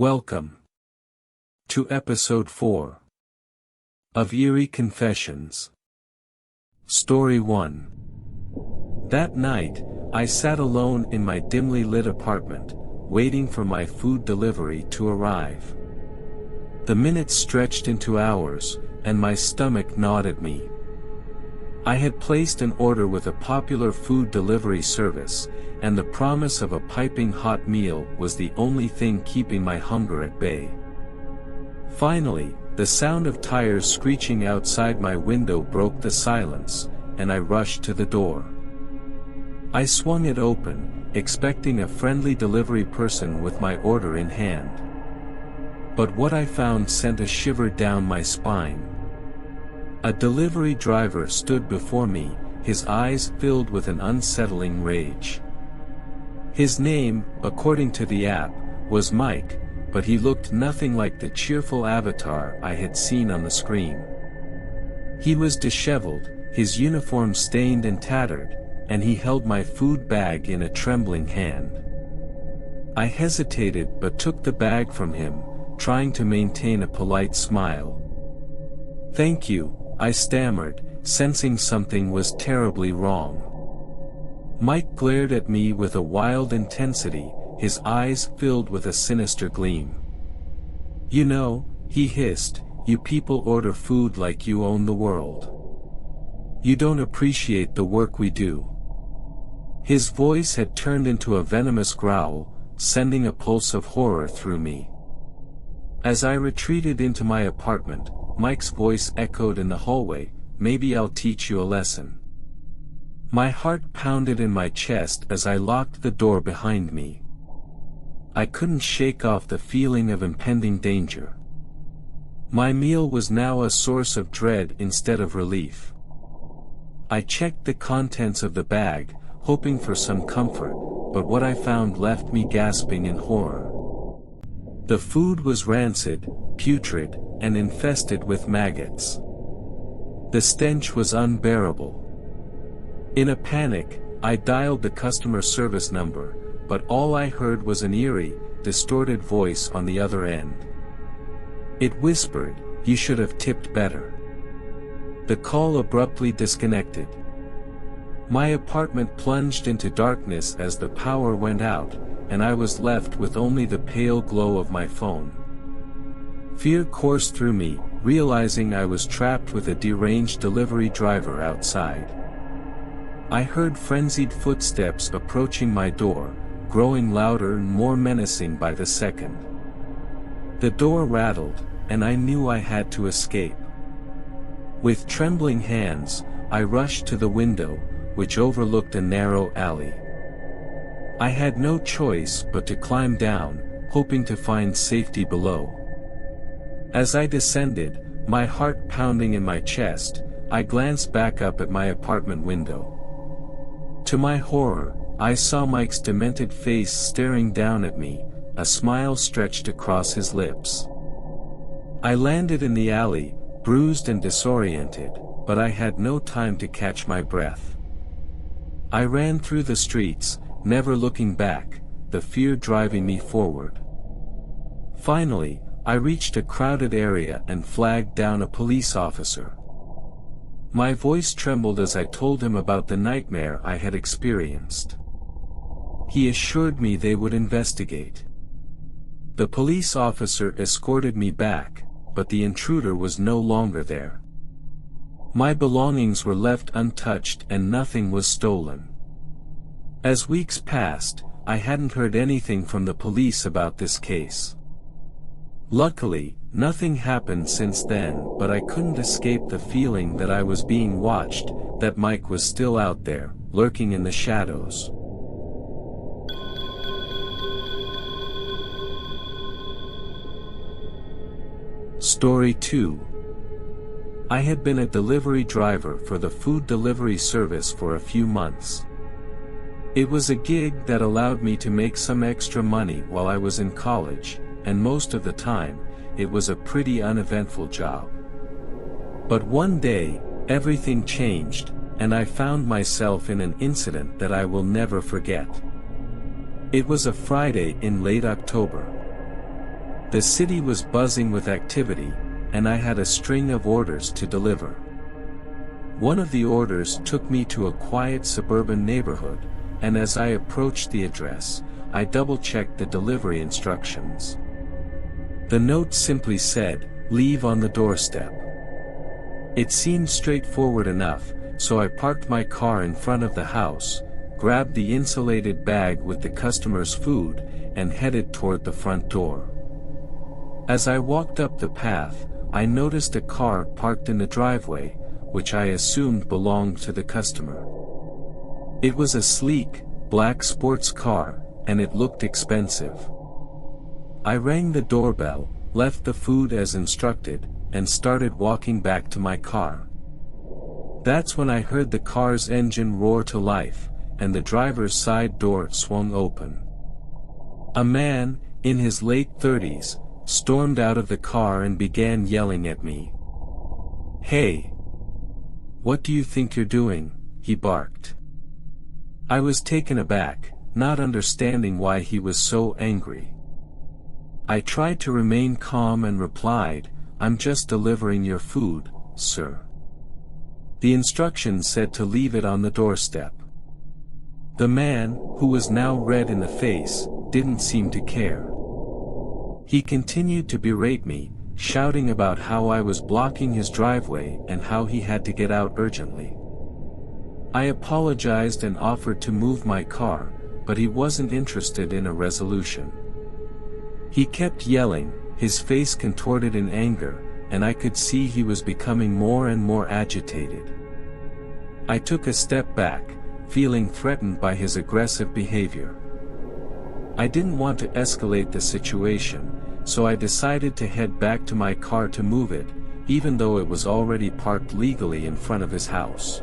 Welcome to episode 4 of Eerie Confessions. Story 1. That night, I sat alone in my dimly lit apartment, waiting for my food delivery to arrive. The minutes stretched into hours, and my stomach gnawed at me. I had placed an order with a popular food delivery service, and the promise of a piping hot meal was the only thing keeping my hunger at bay. Finally, the sound of tires screeching outside my window broke the silence, and I rushed to the door. I swung it open, expecting a friendly delivery person with my order in hand. But what I found sent a shiver down my spine. A delivery driver stood before me, his eyes filled with an unsettling rage. His name, according to the app, was Mike, but he looked nothing like the cheerful avatar I had seen on the screen. He was disheveled, his uniform stained and tattered, and he held my food bag in a trembling hand. I hesitated but took the bag from him, trying to maintain a polite smile. "Thank you," I stammered, sensing something was terribly wrong. Mike glared at me with a wild intensity, his eyes filled with a sinister gleam. "You know," he hissed, "you people order food like you own the world. You don't appreciate the work we do." His voice had turned into a venomous growl, sending a pulse of horror through me. As I retreated into my apartment, Mike's voice echoed in the hallway, "Maybe I'll teach you a lesson." My heart pounded in my chest as I locked the door behind me. I couldn't shake off the feeling of impending danger. My meal was now a source of dread instead of relief. I checked the contents of the bag, hoping for some comfort, but what I found left me gasping in horror. The food was rancid, putrid, and infested with maggots. The stench was unbearable. In a panic, I dialed the customer service number, but all I heard was an eerie, distorted voice on the other end. It whispered, "You should have tipped better." The call abruptly disconnected. My apartment plunged into darkness as the power went out, and I was left with only the pale glow of my phone. Fear coursed through me, realizing I was trapped with a deranged delivery driver outside. I heard frenzied footsteps approaching my door, growing louder and more menacing by the second. The door rattled, and I knew I had to escape. With trembling hands, I rushed to the window, which overlooked a narrow alley. I had no choice but to climb down, hoping to find safety below. As I descended, my heart pounding in my chest, I glanced back up at my apartment window. To my horror, I saw Mike's demented face staring down at me, a smile stretched across his lips. I landed in the alley, bruised and disoriented, but I had no time to catch my breath. I ran through the streets, never looking back, the fear driving me forward. Finally, I reached a crowded area and flagged down a police officer. My voice trembled as I told him about the nightmare I had experienced. He assured me they would investigate. The police officer escorted me back, but the intruder was no longer there. My belongings were left untouched and nothing was stolen. As weeks passed, I hadn't heard anything from the police about this case. Luckily, nothing happened since then, but I couldn't escape the feeling that I was being watched, that Mike was still out there, lurking in the shadows. Story 2. I had been a delivery driver for the food delivery service for a few months. It was a gig that allowed me to make some extra money while I was in college, and most of the time, it was a pretty uneventful job. But one day, everything changed, and I found myself in an incident that I will never forget. It was a Friday in late October. The city was buzzing with activity, and I had a string of orders to deliver. One of the orders took me to a quiet suburban neighborhood, and as I approached the address, I double-checked the delivery instructions. The note simply said, "Leave on the doorstep." It seemed straightforward enough, so I parked my car in front of the house, grabbed the insulated bag with the customer's food, and headed toward the front door. As I walked up the path, I noticed a car parked in the driveway, which I assumed belonged to the customer. It was a sleek, black sports car, and it looked expensive. I rang the doorbell, left the food as instructed, and started walking back to my car. That's when I heard the car's engine roar to life, and the driver's side door swung open. A man, in his late 30s, stormed out of the car and began yelling at me. "Hey! What do you think you're doing?" he barked. I was taken aback, not understanding why he was so angry. I tried to remain calm and replied, "I'm just delivering your food, sir." The instructions said to leave it on the doorstep. The man, who was now red in the face, didn't seem to care. He continued to berate me, shouting about how I was blocking his driveway and how he had to get out urgently. I apologized and offered to move my car, but he wasn't interested in a resolution. He kept yelling, his face contorted in anger, and I could see he was becoming more and more agitated. I took a step back, feeling threatened by his aggressive behavior. I didn't want to escalate the situation, so I decided to head back to my car to move it, even though it was already parked legally in front of his house.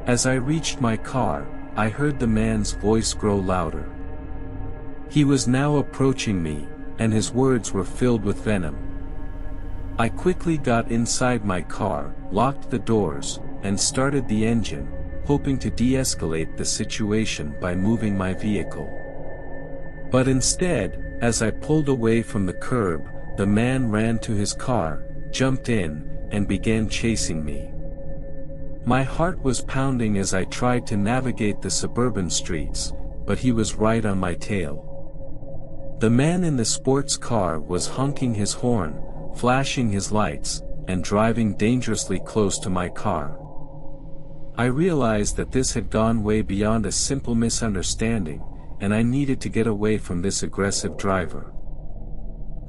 As I reached my car, I heard the man's voice grow louder. He was now approaching me, and his words were filled with venom. I quickly got inside my car, locked the doors, and started the engine, hoping to de-escalate the situation by moving my vehicle. But instead, as I pulled away from the curb, the man ran to his car, jumped in, and began chasing me. My heart was pounding as I tried to navigate the suburban streets, but he was right on my tail. The man in the sports car was honking his horn, flashing his lights, and driving dangerously close to my car. I realized that this had gone way beyond a simple misunderstanding, and I needed to get away from this aggressive driver.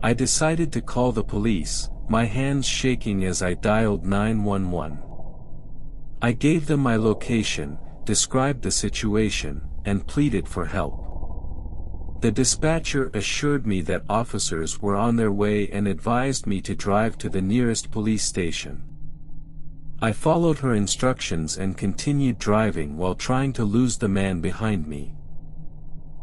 I decided to call the police, my hands shaking as I dialed 911. I gave them my location, described the situation, and pleaded for help. The dispatcher assured me that officers were on their way and advised me to drive to the nearest police station. I followed her instructions and continued driving while trying to lose the man behind me.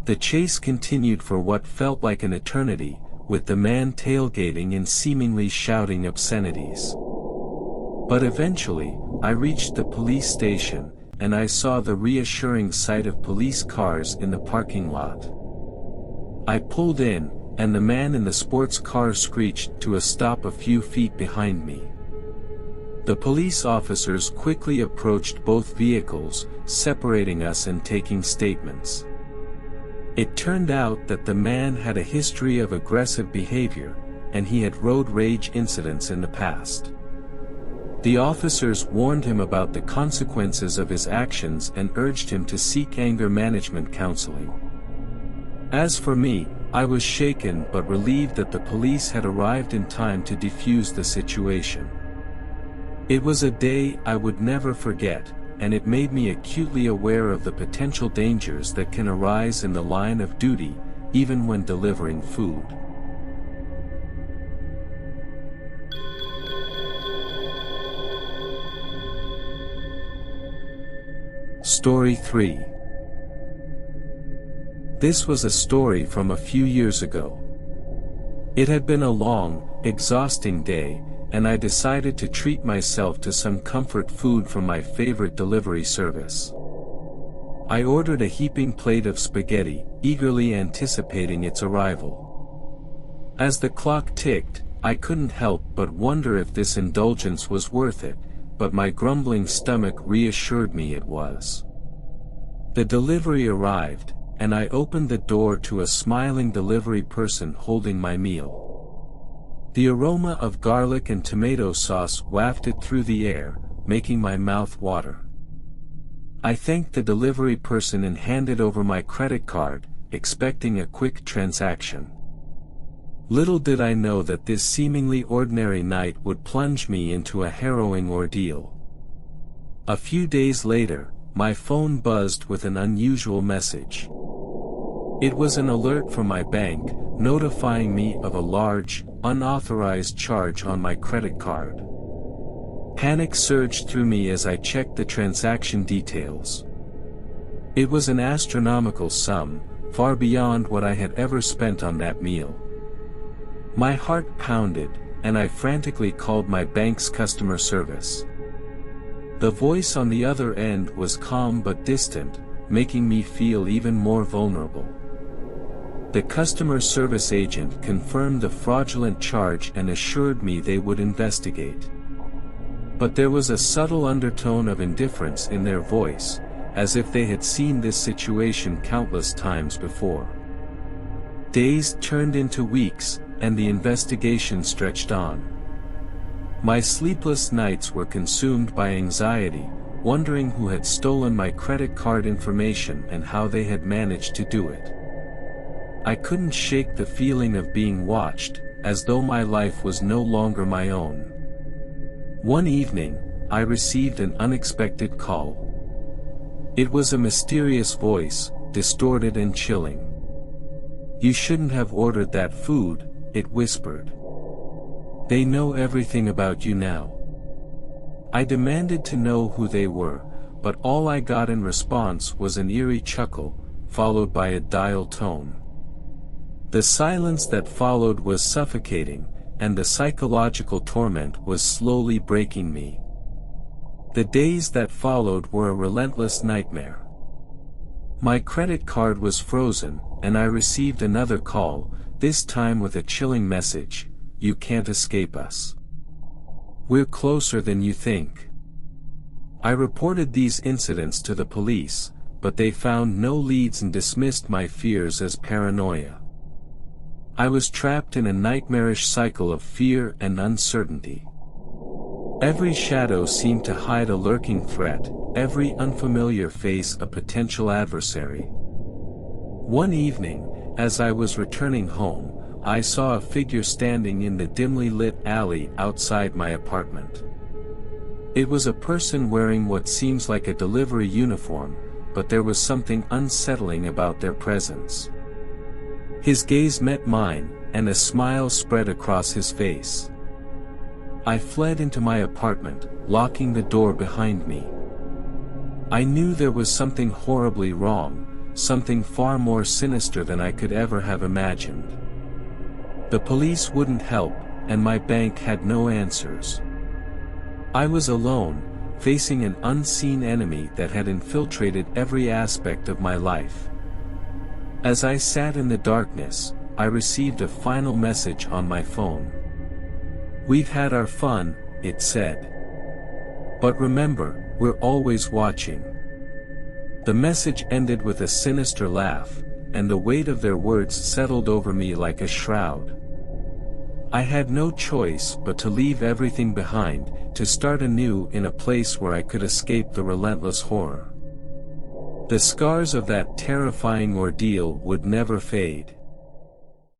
The chase continued for what felt like an eternity, with the man tailgating and seemingly shouting obscenities. But eventually, I reached the police station, and I saw the reassuring sight of police cars in the parking lot. I pulled in, and the man in the sports car screeched to a stop a few feet behind me. The police officers quickly approached both vehicles, separating us and taking statements. It turned out that the man had a history of aggressive behavior, and he had road rage incidents in the past. The officers warned him about the consequences of his actions and urged him to seek anger management counseling. As for me, I was shaken but relieved that the police had arrived in time to defuse the situation. It was a day I would never forget, and it made me acutely aware of the potential dangers that can arise in the line of duty, even when delivering food. Story 3. This was a story from a few years ago. It had been a long, exhausting day, and I decided to treat myself to some comfort food from my favorite delivery service. I ordered a heaping plate of spaghetti, eagerly anticipating its arrival. As the clock ticked, I couldn't help but wonder if this indulgence was worth it, but my grumbling stomach reassured me it was. The delivery arrived, and I opened the door to a smiling delivery person holding my meal. The aroma of garlic and tomato sauce wafted through the air, making my mouth water. I thanked the delivery person and handed over my credit card, expecting a quick transaction. Little did I know that this seemingly ordinary night would plunge me into a harrowing ordeal. A few days later, my phone buzzed with an unusual message. It was an alert from my bank, notifying me of a large, unauthorized charge on my credit card. Panic surged through me as I checked the transaction details. It was an astronomical sum, far beyond what I had ever spent on that meal. My heart pounded, and I frantically called my bank's customer service. The voice on the other end was calm but distant, making me feel even more vulnerable. The customer service agent confirmed the fraudulent charge and assured me they would investigate. But there was a subtle undertone of indifference in their voice, as if they had seen this situation countless times before. Days turned into weeks, and the investigation stretched on. My sleepless nights were consumed by anxiety, wondering who had stolen my credit card information and how they had managed to do it. I couldn't shake the feeling of being watched, as though my life was no longer my own. One evening, I received an unexpected call. It was a mysterious voice, distorted and chilling. "You shouldn't have ordered that food," it whispered. "They know everything about you now." I demanded to know who they were, but all I got in response was an eerie chuckle, followed by a dial tone. The silence that followed was suffocating, and the psychological torment was slowly breaking me. The days that followed were a relentless nightmare. My credit card was frozen, and I received another call, this time with a chilling message: "You can't escape us. We're closer than you think." I reported these incidents to the police, but they found no leads and dismissed my fears as paranoia. I was trapped in a nightmarish cycle of fear and uncertainty. Every shadow seemed to hide a lurking threat, every unfamiliar face a potential adversary. One evening, as I was returning home, I saw a figure standing in the dimly lit alley outside my apartment. It was a person wearing what seems like a delivery uniform, but there was something unsettling about their presence. His gaze met mine, and a smile spread across his face. I fled into my apartment, locking the door behind me. I knew there was something horribly wrong, something far more sinister than I could ever have imagined. The police wouldn't help, and my bank had no answers. I was alone, facing an unseen enemy that had infiltrated every aspect of my life. As I sat in the darkness, I received a final message on my phone. "We've had our fun," it said. "But remember, we're always watching." The message ended with a sinister laugh, and the weight of their words settled over me like a shroud. I had no choice but to leave everything behind, to start anew in a place where I could escape the relentless horror. The scars of that terrifying ordeal would never fade.